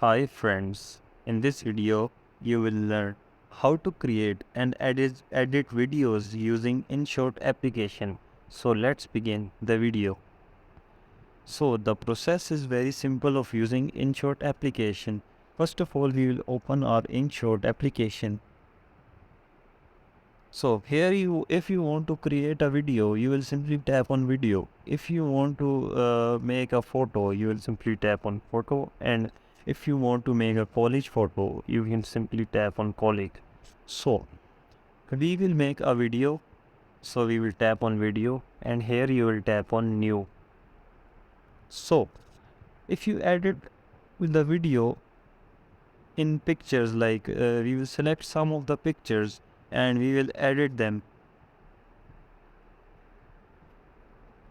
Hi friends, in this video you will learn how to create and edit videos using InShot application. So let's begin the video. So the process is very simple of using InShot application. First of all, we will open our InShot application. So here if you want to create a video, you will simply tap on video. If you want to make a photo, you will simply tap on photo, and if you want to make a collage photo, you can simply tap on collage. So we will make a video, so we will tap on video, and here you will tap on new. So if you edit with the video in pictures, like we will select some of the pictures and we will edit them.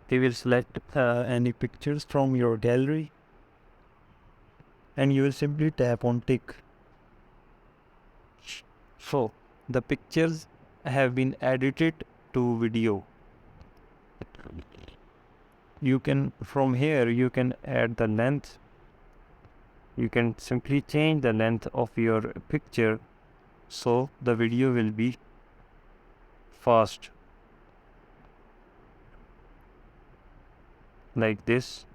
We will select any pictures from your gallery and you will simply tap on tick. So the pictures have been edited to video. You can, from here you can add the length. You can simply change the length of your picture so the video will be fast, like this.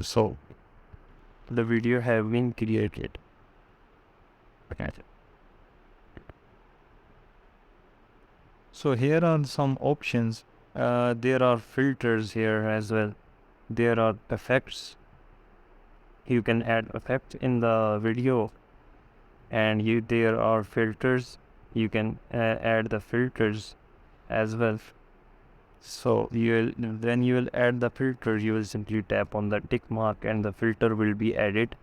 So the video have been created. So here are some options. There are filters here as well. There are effects. You can add effects in the video, and there are filters. You can add the filters as well. So when you will add the filter, you will simply tap on the tick mark and the filter will be added.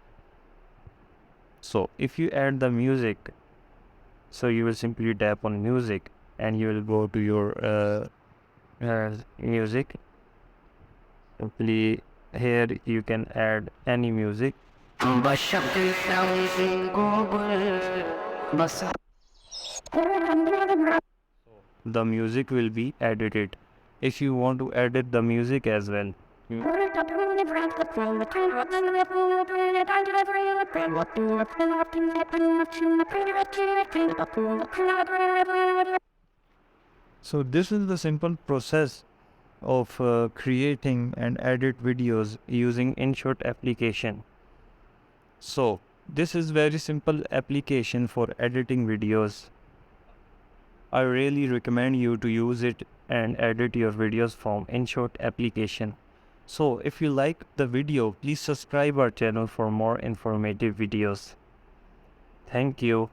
So if you add the music, so you will simply tap on music and you will go to your music. Simply here you can add any music. The music will be edited. If you want to edit the music as well, so this is the simple process of creating and edit videos using InShot application. So this is very simple application for editing videos. I really recommend you to use it and edit your videos from InShot application. So if you like the video, please subscribe our channel for more informative videos. Thank you.